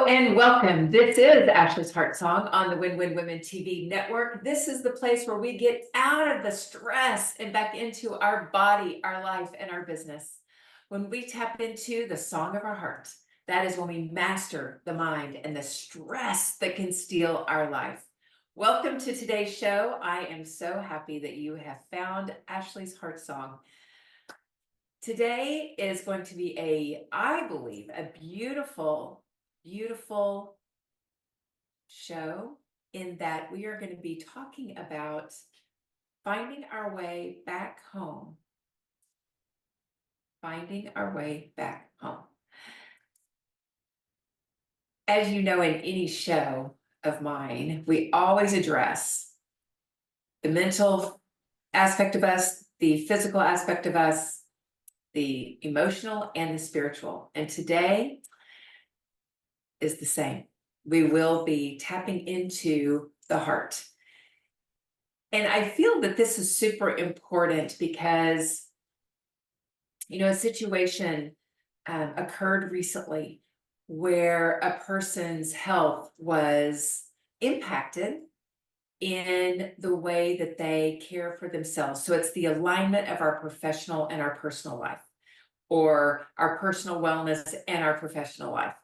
And welcome. This is Ashley's Heart Song on the Win Win Women TV network. This is the place where we get out of the stress and back into our body, our life, and our business. When we tap into the song of our heart, that is when we master the mind and the stress that can steal our life. Welcome to today's show. I am so happy that you have found Ashley's Heart Song. Today is going to be I believe, a beautiful show in that we are going to be talking about finding our way back home. Finding our way back home. As you know, in any show of mine, we always address the mental aspect of us, the physical aspect of us, the emotional and the spiritual. And today is the same. We will be tapping into the heart. And I feel that this is super important because, a situation occurred recently where a person's health was impacted in the way that they care for themselves. So it's the alignment of our professional and our personal life, or our personal wellness and our professional life.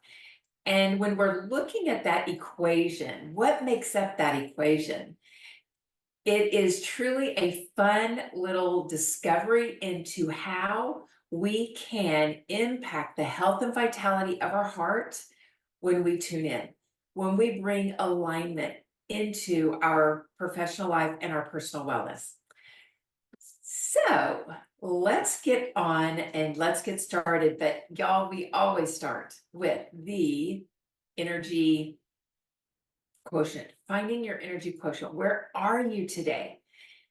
And when we're looking at that equation, what makes up that equation? It is truly a fun little discovery into how we can impact the health and vitality of our heart when we tune in, when we bring alignment into our professional life and our personal wellness. So let's get on and let's get started. But y'all, we always start with the energy quotient, finding your energy quotient. Where are you today?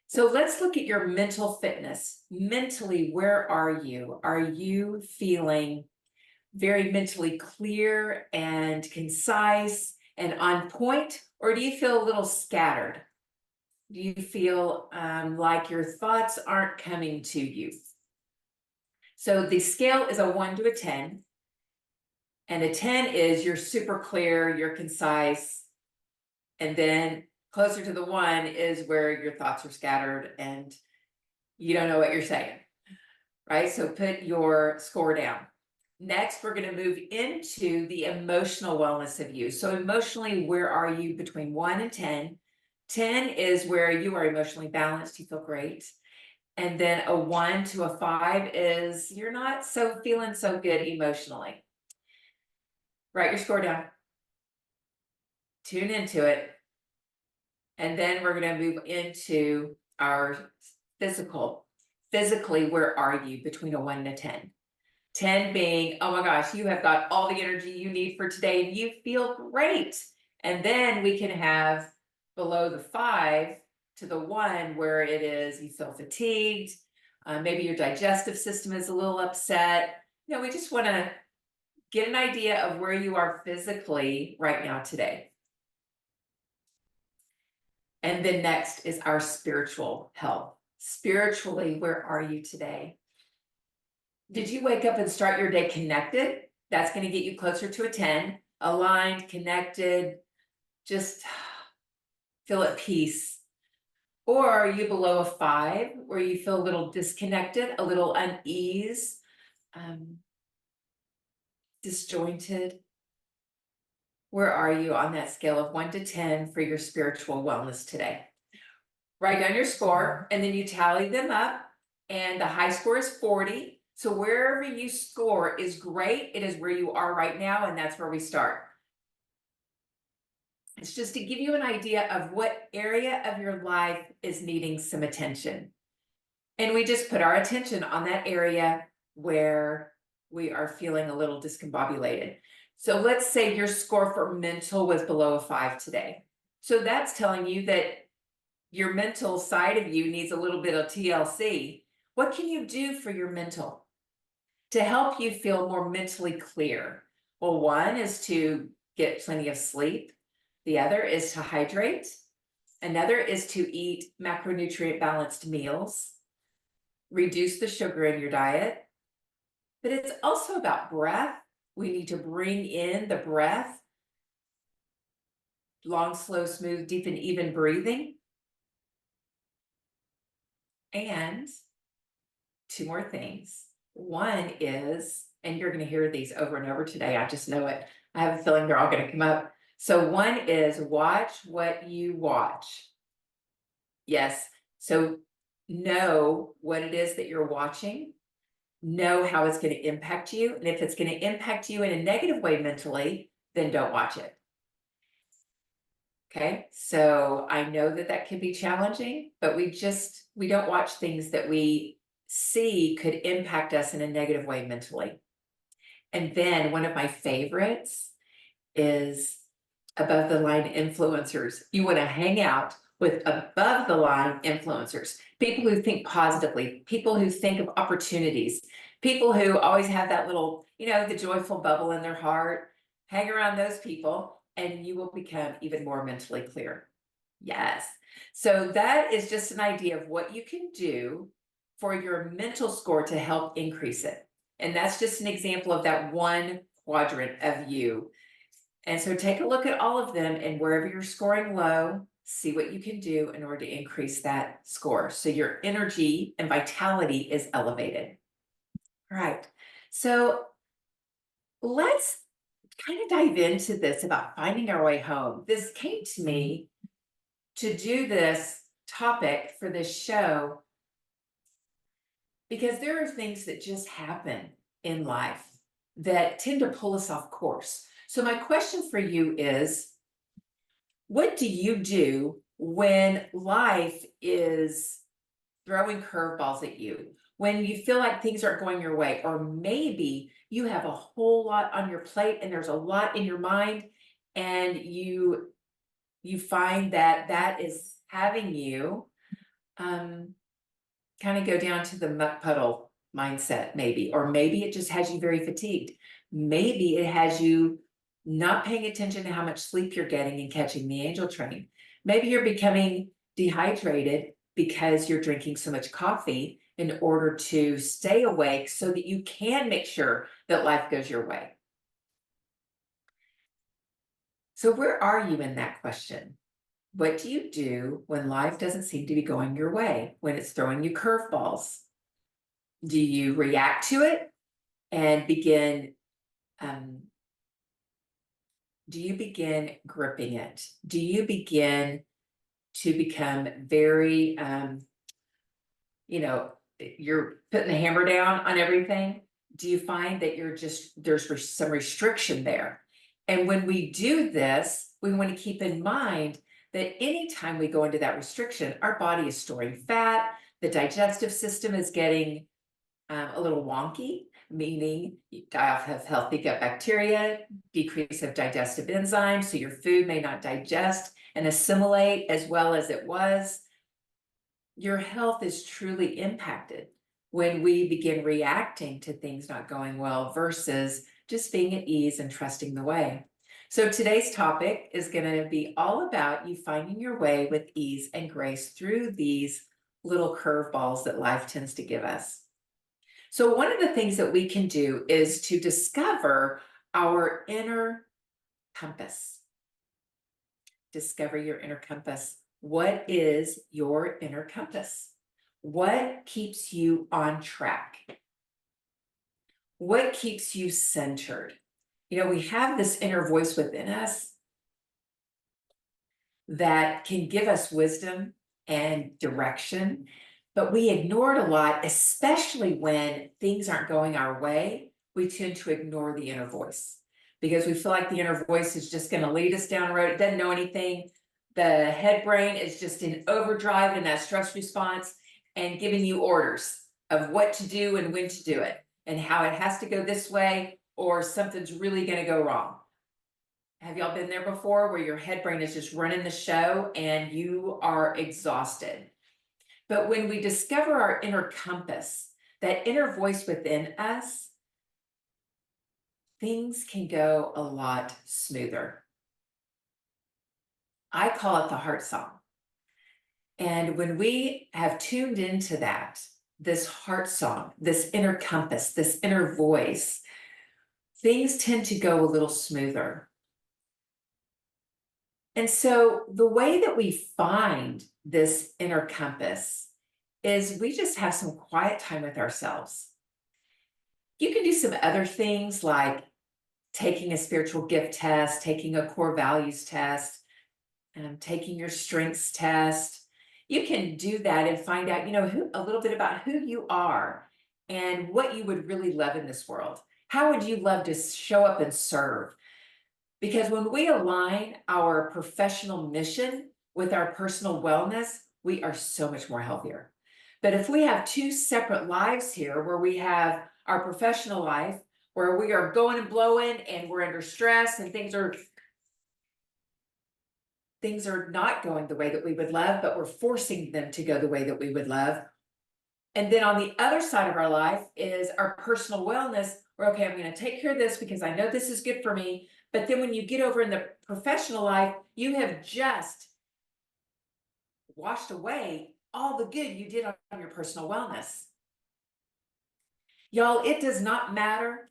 So let's look at your mental fitness. Mentally, where are you? Are you feeling very mentally clear and concise and on point? Or do you feel a little scattered? Do you feel like your thoughts aren't coming to you? So the scale is a 1 to a 10. And a 10 is you're super clear, you're concise. And then closer to the 1 is where your thoughts are scattered and you don't know what you're saying, right? So put your score down. Next, we're going to move into the emotional wellness of you. So emotionally, where are you between 1 and 10? 10 is where you are emotionally balanced, you feel great. And then a 1 to a 5 is you're not feeling so good emotionally. Write your score down. Tune into it. And then we're going to move into our physical. Physically, where are you between a 1 and a 10? 10 being, oh my gosh, you have got all the energy you need for today and you feel great. And then we can have below the 5 to the 1 where it is you feel fatigued. Maybe your digestive system is a little upset. We just want to get an idea of where you are physically right now today. And then next is our spiritual health. Spiritually, where are you today? Did you wake up and start your day connected? That's going to get you closer to a 10. Aligned, connected, just feel at peace. Or are you below a 5 where you feel a little disconnected, a little unease, disjointed? Where are you on that scale of 1 to 10 for your spiritual wellness today? Write down your score and then you tally them up, and the high score is 40. So wherever you score is great. It is where you are right now, and that's where we start. It's just to give you an idea of what area of your life is needing some attention. And we just put our attention on that area where we are feeling a little discombobulated. So let's say your score for mental was below a 5 today. So that's telling you that your mental side of you needs a little bit of TLC. What can you do for your mental to help you feel more mentally clear? Well, one is to get plenty of sleep. The other is to hydrate. Another is to eat macronutrient balanced meals. Reduce the sugar in your diet. But it's also about breath. We need to bring in the breath long, slow, smooth, deep, and even breathing. And two more things. One is, and you're going to hear these over and over today, I just know it. I have a feeling they're all going to come up. So one is watch what you watch. Yes. So know what it is that you're watching, know how it's going to impact you. And if it's going to impact you in a negative way mentally, then don't watch it. Okay. So I know that that can be challenging, but we don't watch things that we see could impact us in a negative way mentally. And then one of my favorites is above the line influencers. You want to hang out with above the line influencers, people who think positively, people who think of opportunities, people who always have that little, the joyful bubble in their heart. Hang around those people and you will become even more mentally clear. Yes. So that is just an idea of what you can do for your mental score to help increase it. And that's just an example of that one quadrant of you. And so take a look at all of them, and wherever you're scoring low, see what you can do in order to increase that score. So your energy and vitality is elevated. All right. So let's kind of dive into this about finding our way home. This came to me to do this topic for this show because there are things that just happen in life that tend to pull us off course. So my question for you is, what do you do when life is throwing curveballs at you? When you feel like things aren't going your way, or maybe you have a whole lot on your plate and there's a lot in your mind, and you find that that is having you kind of go down to the muck puddle mindset, maybe, or maybe it just has you very fatigued. Maybe it has you not paying attention to how much sleep you're getting and catching the angel train. Maybe you're becoming dehydrated because you're drinking so much coffee in order to stay awake so that you can make sure that life goes your way. So where are you in that question? What do you do when life doesn't seem to be going your way, when it's throwing you curveballs? Do you react to it and begin do you begin gripping it? Do you begin to become very you're putting the hammer down on everything? Do you find that there's some restriction there? And when we do this, we want to keep in mind that anytime we go into that restriction, our body is storing fat, the digestive system is getting a little wonky, meaning you die off of healthy gut bacteria, decrease of digestive enzymes, so your food may not digest and assimilate as well as it was. Your health is truly impacted when we begin reacting to things not going well versus just being at ease and trusting the way. So today's topic is going to be all about you finding your way with ease and grace through these little curveballs that life tends to give us. So one of the things that we can do is to discover our inner compass. Discover your inner compass. What is your inner compass? What keeps you on track? What keeps you centered? We have this inner voice within us that can give us wisdom and direction, but we ignore it a lot, especially when things aren't going our way. We tend to ignore the inner voice because we feel like the inner voice is just going to lead us down the road. It doesn't know anything. The head brain is just in overdrive in that stress response and giving you orders of what to do and when to do it and how it has to go this way or something's really going to go wrong. Have y'all been there before where your head brain is just running the show and you are exhausted? But when we discover our inner compass, that inner voice within us, things can go a lot smoother. I call it the heart song. And when we have tuned into that, this heart song, this inner compass, this inner voice, things tend to go a little smoother. And so the way that we find this inner compass is we just have some quiet time with ourselves. You can do some other things like taking a spiritual gift test, taking a core values test, taking your strengths test. You can do that and find out, a little bit about who you are and what you would really love in this world. How would you love to show up and serve? Because when we align our professional mission with our personal wellness, we are so much more healthier. But if we have two separate lives here, where we have our professional life, where we are going and blowing and we're under stress and things are not going the way that we would love, but we're forcing them to go the way that we would love. And then on the other side of our life is our personal wellness, where, okay, I'm going to take care of this because I know this is good for me. But then when you get over in the professional life, you have just washed away all the good you did on your personal wellness. Y'all, it does not matter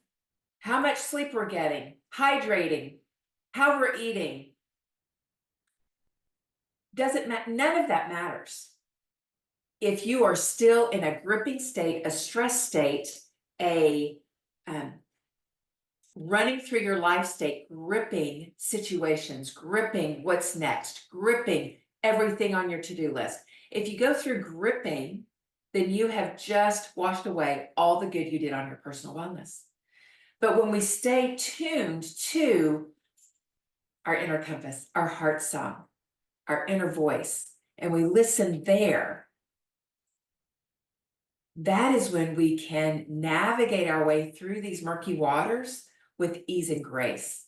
how much sleep we're getting, hydrating, how we're eating. Doesn't matter. None of that matters. If you are still in a gripping state, a stress state, a running through your life state, gripping situations, gripping what's next, gripping everything on your to-do list. If you go through gripping, then you have just washed away all the good you did on your personal wellness. But when we stay tuned to our inner compass, our heart song, our inner voice, and we listen there, that is when we can navigate our way through these murky waters with ease and grace.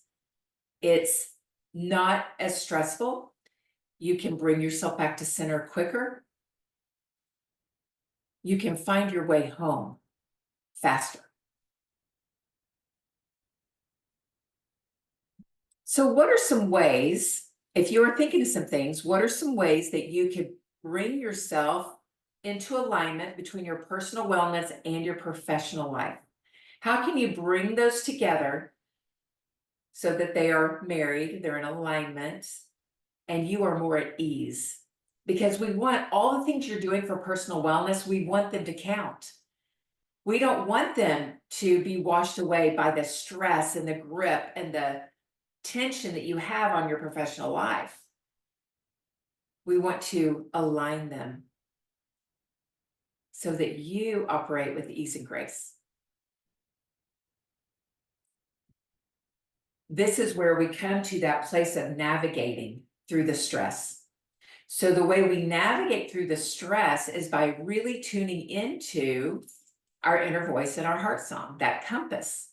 It's not as stressful. You can bring yourself back to center quicker. You can find your way home faster. So what are some ways, if you are thinking of some things, what are some ways that you could bring yourself into alignment between your personal wellness and your professional life? How can you bring those together so that they are married, they're in alignment, and you are more at ease? Because we want all the things you're doing for personal wellness, we want them to count. We don't want them to be washed away by the stress and the grip and the tension that you have on your professional life. We want to align them so that you operate with ease and grace. This is where we come to that place of navigating through the stress. So the way we navigate through the stress is by really tuning into our inner voice and our heart song, that compass.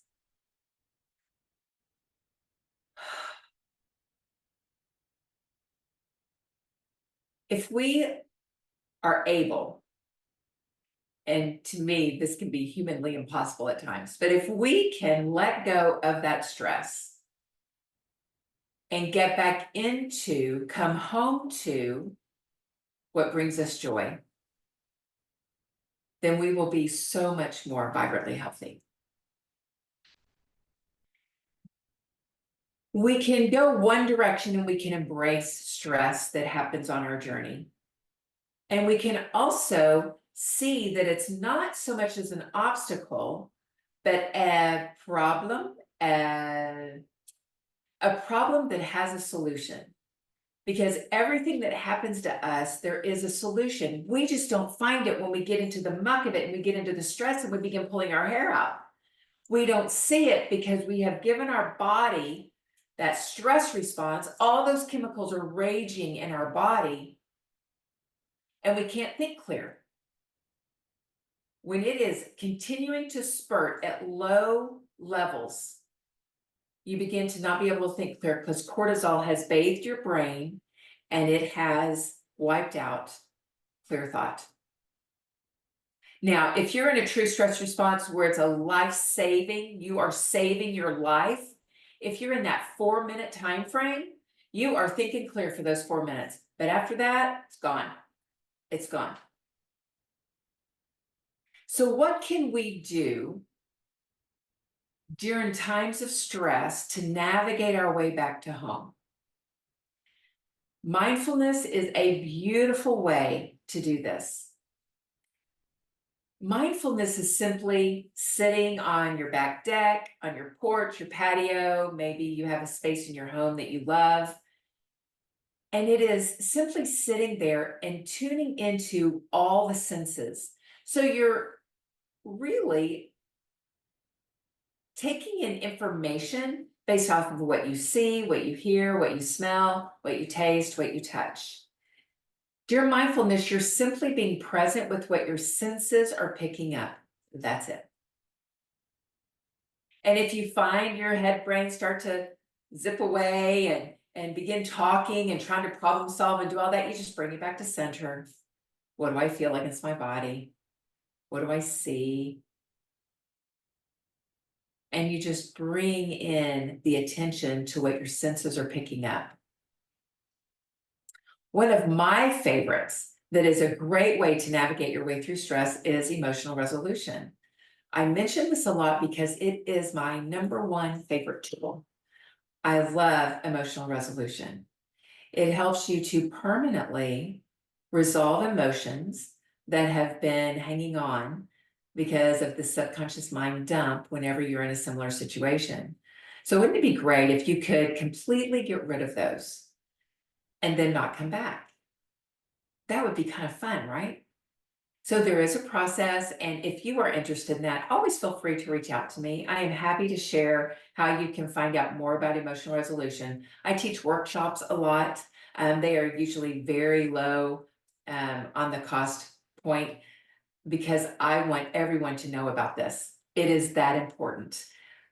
If we are able, and to me, this can be humanly impossible at times, but if we can let go of that stress and get back into, come home to what brings us joy, then we will be so much more vibrantly healthy. We can go one direction and we can embrace stress that happens on our journey. And we can also see that it's not so much as an obstacle, but a problem that has a solution. Because everything that happens to us, there is a solution. We just don't find it when we get into the muck of it and we get into the stress and we begin pulling our hair out. We don't see it because we have given our body that stress response. All those chemicals are raging in our body and we can't think clear. When it is continuing to spurt at low levels, you begin to not be able to think clear because cortisol has bathed your brain and it has wiped out clear thought. Now, if you're in a true stress response where it's a life-saving, you are saving your life. If you're in that 4-minute time frame, you are thinking clear for those 4 minutes. But after that, it's gone. It's gone. So what can we do during times of stress to navigate our way back to home? Mindfulness is a beautiful way to do this. Mindfulness is simply sitting on your back deck, on your porch, your patio. Maybe you have a space in your home that you love. And it is simply sitting there and tuning into all the senses. So you're really taking in information based off of what you see, what you hear, what you smell, what you taste, what you touch. During mindfulness, you're simply being present with what your senses are picking up. That's it. And if you find your head brain start to zip away and begin talking and trying to problem solve and do all that, you just bring it back to center. What do I feel against my body? What do I see? And you just bring in the attention to what your senses are picking up. One of my favorites that is a great way to navigate your way through stress is emotional resolution. I mention this a lot because it is my number one favorite tool. I love emotional resolution. It helps you to permanently resolve emotions that have been hanging on because of the subconscious mind dump whenever you're in a similar situation. So wouldn't it be great if you could completely get rid of those and then not come back? That would be kind of fun, right? So there is a process, and if you are interested in that, always feel free to reach out to me. I am happy to share how you can find out more about emotional resolution. I teach workshops a lot. They are usually very low on the cost point because I want everyone to know about this. It is that important.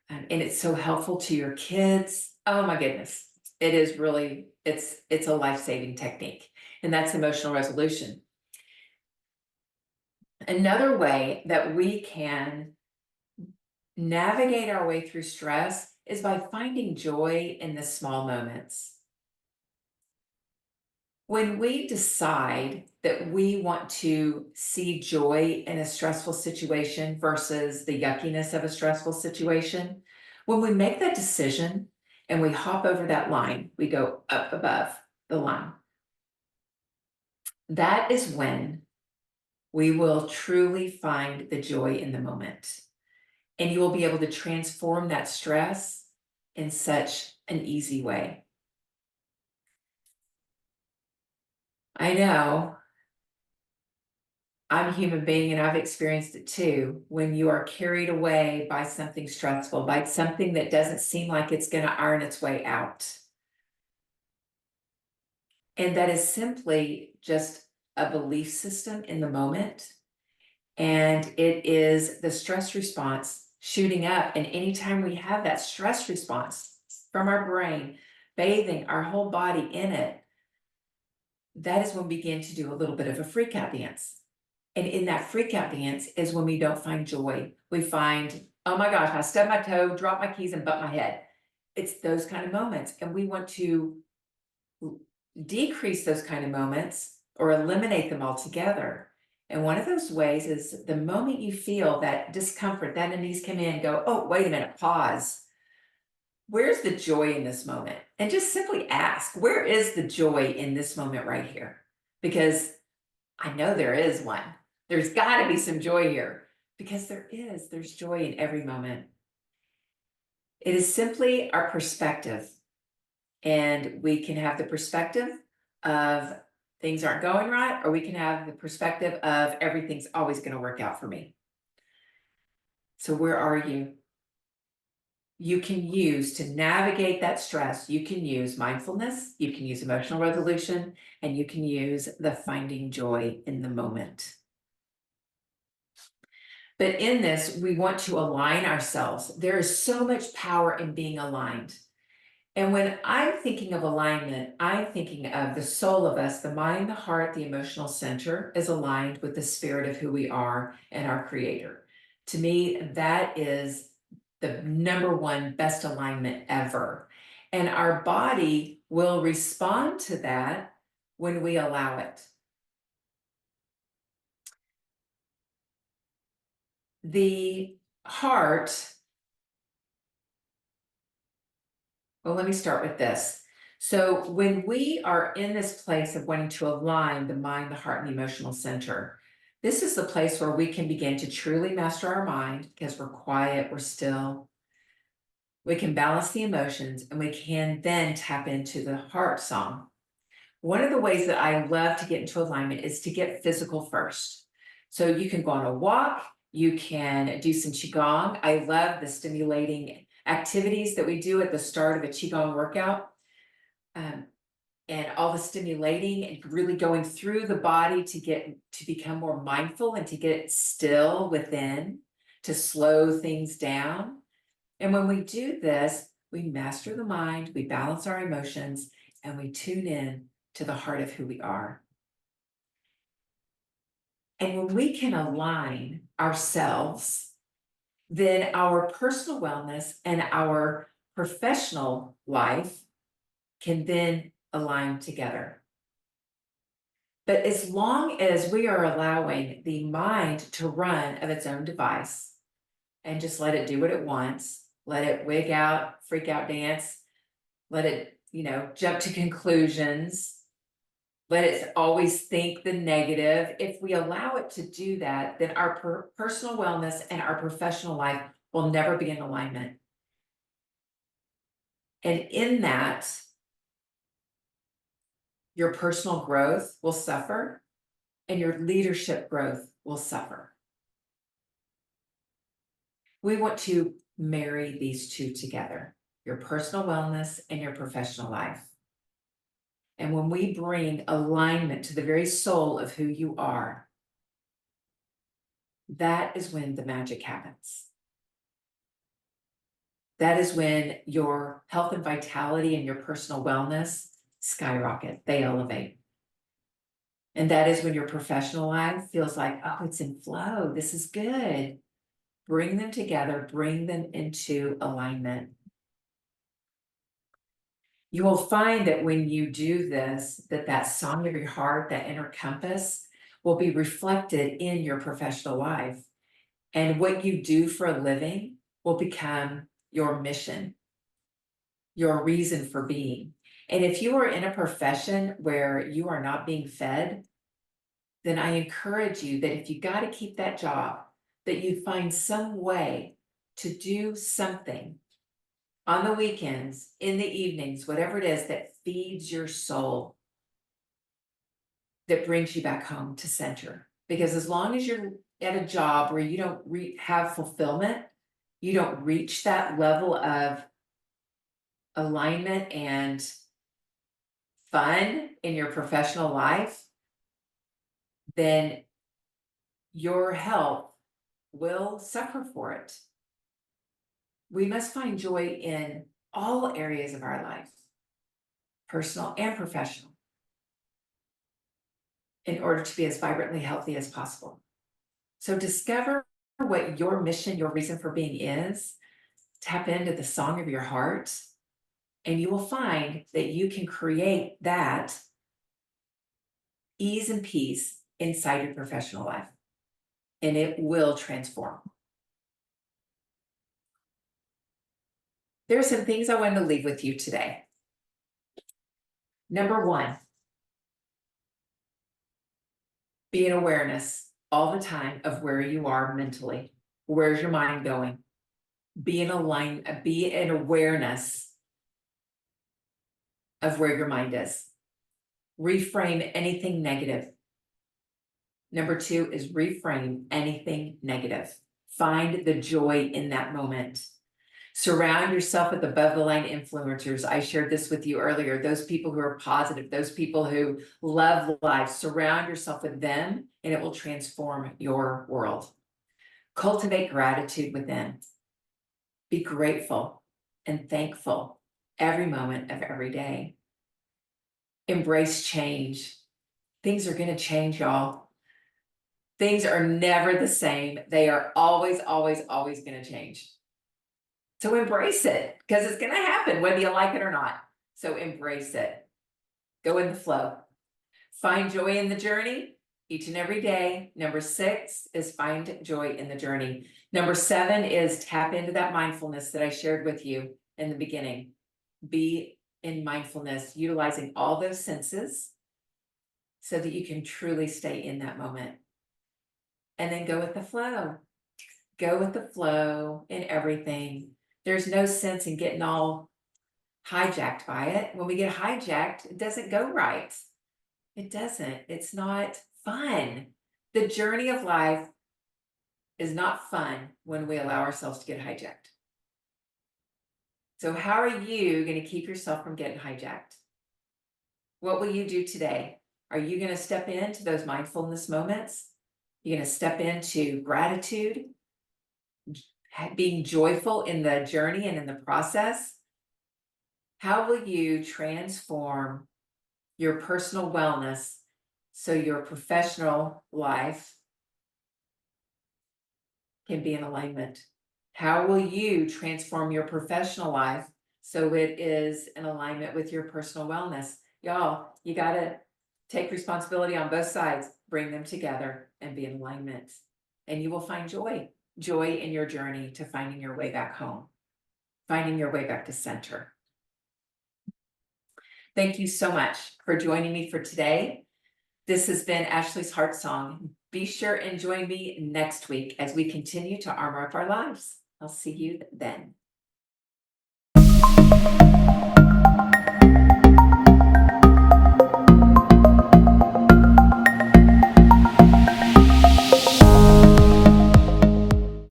And it's so helpful to your kids. Oh my goodness. It is really, it's a life-saving technique. And that's emotional resolution. Another way that we can navigate our way through stress is by finding joy in the small moments. When we decide that we want to see joy in a stressful situation versus the yuckiness of a stressful situation, when we make that decision and we hop over that line, we go up above the line. That is when we will truly find the joy in the moment. And you will be able to transform that stress in such an easy way. I know I'm a human being and I've experienced it too. When you are carried away by something stressful, by something that doesn't seem like it's going to iron its way out. And that is simply just a belief system in the moment. And it is the stress response shooting up. And anytime we have that stress response from our brain, bathing our whole body in it, that is when we begin to do a little bit of a freak out dance. And in that freak out dance is when we don't find joy. We find, oh my gosh, I stubbed my toe, drop my keys, and butt my head. It's those kind of moments. And we want to decrease those kind of moments or eliminate them altogether. And one of those ways is the moment you feel that discomfort, that unease come in, go, oh, wait a minute, pause. Where's the joy in this moment? And just simply ask, where is the joy in this moment right here? Because I know there is one. There's got to be some joy here because there's joy in every moment. It is simply our perspective. And we can have the perspective of things aren't going right, or we can have the perspective of everything's always going to work out for me. So where are you? You can use to navigate that stress. You can use mindfulness, you can use emotional resolution, and you can use the finding joy in the moment. But in this, we want to align ourselves. There is so much power in being aligned. And when I'm thinking of alignment, I'm thinking of the soul of us, the mind, the heart, the emotional center is aligned with the spirit of who we are and our creator. To me, that is the number one best alignment ever. And our body will respond to that when we allow it. The heart, well, let me start with this. So when we are in this place of wanting to align the mind, the heart, and the emotional center, this is the place where we can begin to truly master our mind because we're quiet, we're still. We can balance the emotions, and we can then tap into the heart song. One of the ways that I love to get into alignment is to get physical first. So you can go on a walk, you can do some Qigong. I love the stimulating activities that we do at the start of a Qigong workout. And all the stimulating and really going through the body to become more mindful and to get still within, to slow things down. And when we do this, we master the mind, we balance our emotions, and we tune in to the heart of who we are. And when we can align ourselves, then our personal wellness and our professional life can then align together. But as long as we are allowing the mind to run of its own device and just let it do what it wants, let it wig out, freak out, dance, let it, jump to conclusions, let it always think the negative. If we allow it to do that, then our personal wellness and our professional life will never be in alignment. And in that, your personal growth will suffer and your leadership growth will suffer. We want to marry these two together, your personal wellness and your professional life. And when we bring alignment to the very soul of who you are, that is when the magic happens. That is when your health and vitality and your personal wellness skyrocket, they elevate. And that is when your professional life feels like, oh, it's in flow, this is good. Bring them together, bring them into alignment. You will find that when you do this, that song of your heart, that inner compass, will be reflected in your professional life. And what you do for a living will become your mission, your reason for being. And if you are in a profession where you are not being fed, then I encourage you that if you got to keep that job, that you find some way to do something on the weekends, in the evenings, whatever it is that feeds your soul, that brings you back home to center. Because as long as you're at a job where you don't have fulfillment, you don't reach that level of alignment and fun in your professional life, then your health will suffer for it. We must find joy in all areas of our life, personal and professional, in order to be as vibrantly healthy as possible. So discover what your mission, your reason for being is, tap into the song of your heart, and you will find that you can create that ease and peace inside your professional life, and it will transform. There are some things I wanted to leave with you today. Number one, be in awareness all the time of where you are mentally. Where's your mind going? Be in awareness of where your mind is. Reframe anything negative. Number two is reframe anything negative. Find the joy in that moment. Surround yourself with above the line influencers. I shared this with you earlier. Those people who are positive, those people who love life, surround yourself with them and it will transform your world. Cultivate gratitude within. Be grateful and thankful every moment of every day. Embrace change. Things are going to change, y'all. Things are never the same. They are always, always, always going to change. So embrace it, because it's going to happen whether you like it or not. So embrace it. Go in the flow. Find joy in the journey each and every day. Number 6 is find joy in the journey. Number 7 is tap into that mindfulness that I shared with you in the beginning. Be in mindfulness, utilizing all those senses so that you can truly stay in that moment. And then go with the flow. Go with the flow in everything. There's no sense in getting all hijacked by it. When we get hijacked, it doesn't go right. It doesn't. It's not fun. The journey of life is not fun when we allow ourselves to get hijacked. So how are you going to keep yourself from getting hijacked? What will you do today? Are you going to step into those mindfulness moments? You're going to step into gratitude, being joyful in the journey and in the process? How will you transform your personal wellness so your professional life can be in alignment? How will you transform your professional life so it is in alignment with your personal wellness? Y'all, you got to take responsibility on both sides, bring them together and be in alignment. And you will find joy in your journey to finding your way back home, finding your way back to center. Thank you so much for joining me for today. This has been Ashley's Heart Song. Be sure and join me next week as we continue to armor up our lives. I'll see you then.